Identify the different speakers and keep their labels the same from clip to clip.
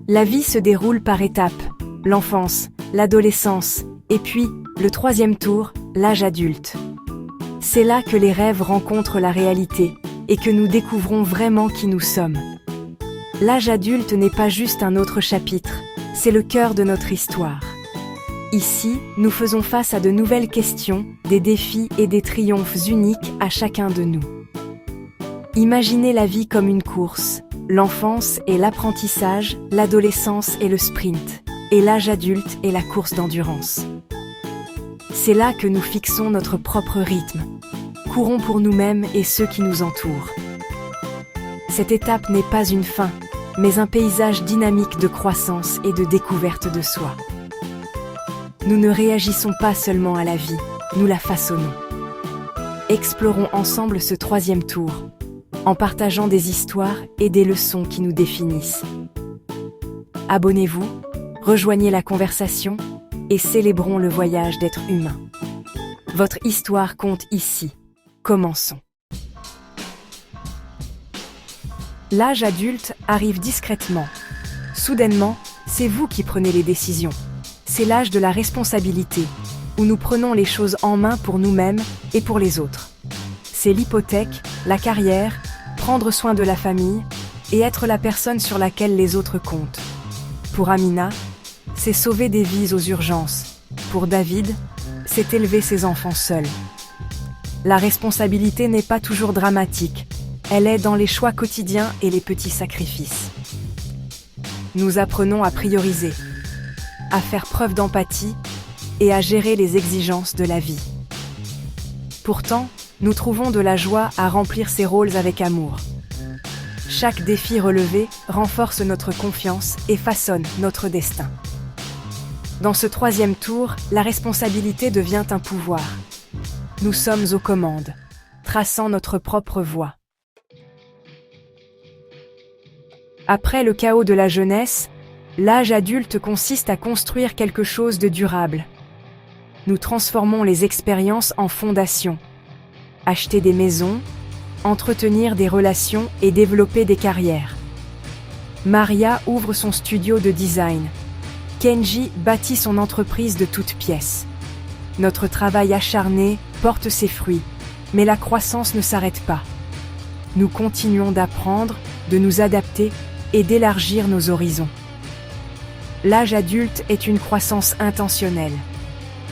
Speaker 1: La vie se déroule par étapes, l'enfance, l'adolescence, et puis, le troisième tour, l'âge adulte. C'est là que les rêves rencontrent la réalité, et que nous découvrons vraiment qui nous sommes. L'âge adulte n'est pas juste un autre chapitre, c'est le cœur de notre histoire. Ici, nous faisons face à de nouvelles questions, des défis et des triomphes uniques à chacun de nous. Imaginez la vie comme une course. L'enfance est l'apprentissage, l'adolescence est le sprint, et l'âge adulte est la course d'endurance. C'est là que nous fixons notre propre rythme. Courons pour nous-mêmes et ceux qui nous entourent. Cette étape n'est pas une fin, mais un paysage dynamique de croissance et de découverte de soi. Nous ne réagissons pas seulement à la vie, nous la façonnons. Explorons ensemble ce troisième tour, en partageant des histoires et des leçons qui nous définissent. Abonnez-vous, rejoignez la conversation et célébrons le voyage d'être humain. Votre histoire compte ici. Commençons. L'âge adulte arrive discrètement. Soudainement, c'est vous qui prenez les décisions. C'est l'âge de la responsabilité, où nous prenons les choses en main pour nous-mêmes et pour les autres. C'est l'hypothèque, la carrière, prendre soin de la famille et être la personne sur laquelle les autres comptent. Pour Amina, c'est sauver des vies aux urgences. Pour David, c'est élever ses enfants seuls. La responsabilité n'est pas toujours dramatique, elle est dans les choix quotidiens et les petits sacrifices. Nous apprenons à prioriser, à faire preuve d'empathie et à gérer les exigences de la vie. Pourtant, nous trouvons de la joie à remplir ces rôles avec amour. Chaque défi relevé renforce notre confiance et façonne notre destin. Dans ce troisième tour, la responsabilité devient un pouvoir. Nous sommes aux commandes, traçant notre propre voie. Après le chaos de la jeunesse, l'âge adulte consiste à construire quelque chose de durable. Nous transformons les expériences en fondations. Acheter des maisons, entretenir des relations et développer des carrières. Maria ouvre son studio de design. Kenji bâtit son entreprise de toutes pièces. Notre travail acharné porte ses fruits, mais la croissance ne s'arrête pas. Nous continuons d'apprendre, de nous adapter et d'élargir nos horizons. L'âge adulte est une croissance intentionnelle.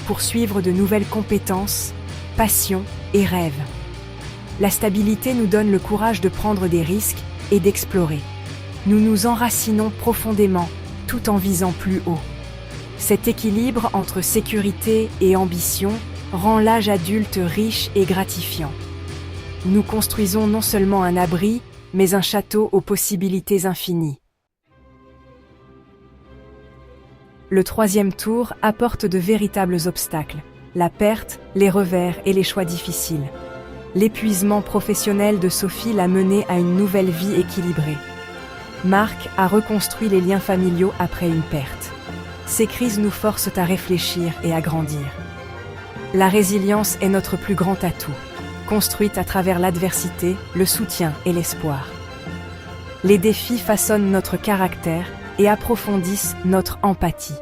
Speaker 1: Poursuivre de nouvelles compétences, passions et rêves. La stabilité nous donne le courage de prendre des risques et d'explorer. Nous nous enracinons profondément, tout en visant plus haut. Cet équilibre entre sécurité et ambition rend l'âge adulte riche et gratifiant. Nous construisons non seulement un abri, mais un château aux possibilités infinies. Le troisième tour apporte de véritables obstacles, la perte, les revers et les choix difficiles. L'épuisement professionnel de Sophie l'a menée à une nouvelle vie équilibrée. Marc a reconstruit les liens familiaux après une perte. Ces crises nous forcent à réfléchir et à grandir. La résilience est notre plus grand atout, construite à travers l'adversité, le soutien et l'espoir. Les défis façonnent notre caractère et approfondissent notre empathie.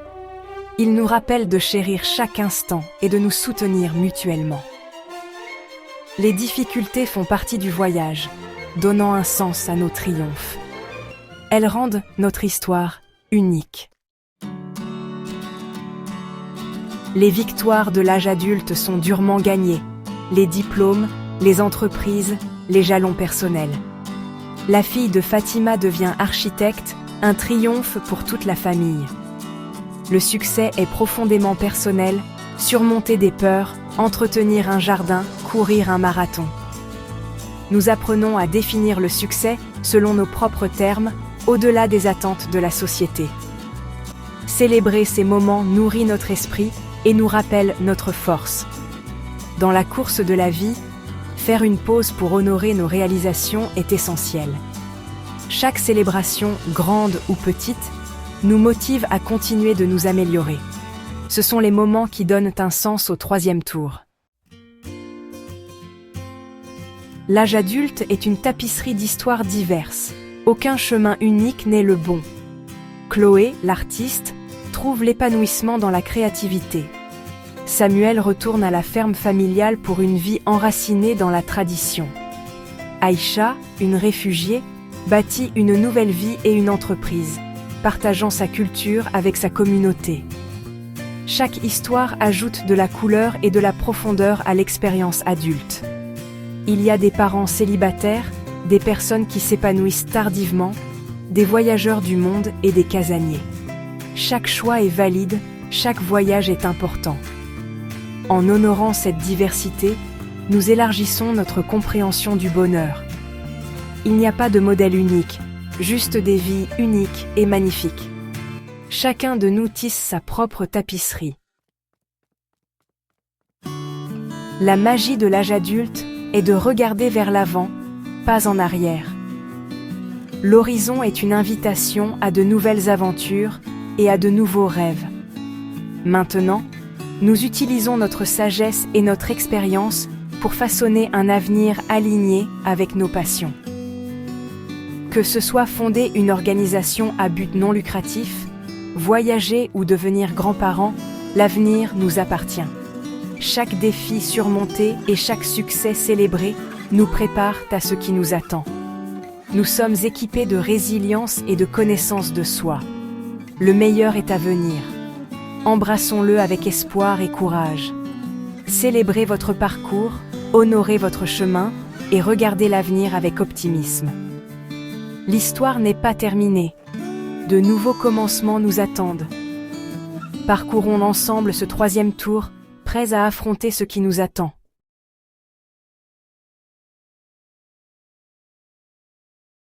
Speaker 1: Ils nous rappellent de chérir chaque instant et de nous soutenir mutuellement. Les difficultés font partie du voyage, donnant un sens à nos triomphes. Elles rendent notre histoire unique. Les victoires de l'âge adulte sont durement gagnées. Les diplômes, les entreprises, les jalons personnels. La fille de Fatima devient architecte, un triomphe pour toute la famille. Le succès est profondément personnel, surmonter des peurs, entretenir un jardin, courir un marathon. Nous apprenons à définir le succès selon nos propres termes, au-delà des attentes de la société. Célébrer ces moments nourrit notre esprit et nous rappelle notre force. Dans la course de la vie, faire une pause pour honorer nos réalisations est essentiel. Chaque célébration, grande ou petite, nous motive à continuer de nous améliorer. Ce sont les moments qui donnent un sens au troisième tour. L'âge adulte est une tapisserie d'histoires diverses. Aucun chemin unique n'est le bon. Chloé, l'artiste, trouve l'épanouissement dans la créativité. Samuel retourne à la ferme familiale pour une vie enracinée dans la tradition. Aïcha, une réfugiée, bâtit une nouvelle vie et une entreprise, partageant sa culture avec sa communauté. Chaque histoire ajoute de la couleur et de la profondeur à l'expérience adulte. Il y a des parents célibataires, des personnes qui s'épanouissent tardivement, des voyageurs du monde et des casaniers. Chaque choix est valide, chaque voyage est important. En honorant cette diversité, nous élargissons notre compréhension du bonheur. Il n'y a pas de modèle unique, juste des vies uniques et magnifiques. Chacun de nous tisse sa propre tapisserie. La magie de l'âge adulte est de regarder vers l'avant, pas en arrière. L'horizon est une invitation à de nouvelles aventures et à de nouveaux rêves. Maintenant, nous utilisons notre sagesse et notre expérience pour façonner un avenir aligné avec nos passions. Que ce soit fonder une organisation à but non lucratif, voyager ou devenir grands-parents, l'avenir nous appartient. Chaque défi surmonté et chaque succès célébré nous préparent à ce qui nous attend. Nous sommes équipés de résilience et de connaissance de soi. Le meilleur est à venir. Embrassons-le avec espoir et courage. Célébrez votre parcours, honorez votre chemin et regardez l'avenir avec optimisme. L'histoire n'est pas terminée. De nouveaux commencements nous attendent. Parcourons ensemble ce troisième tour, prêts à affronter ce qui nous attend.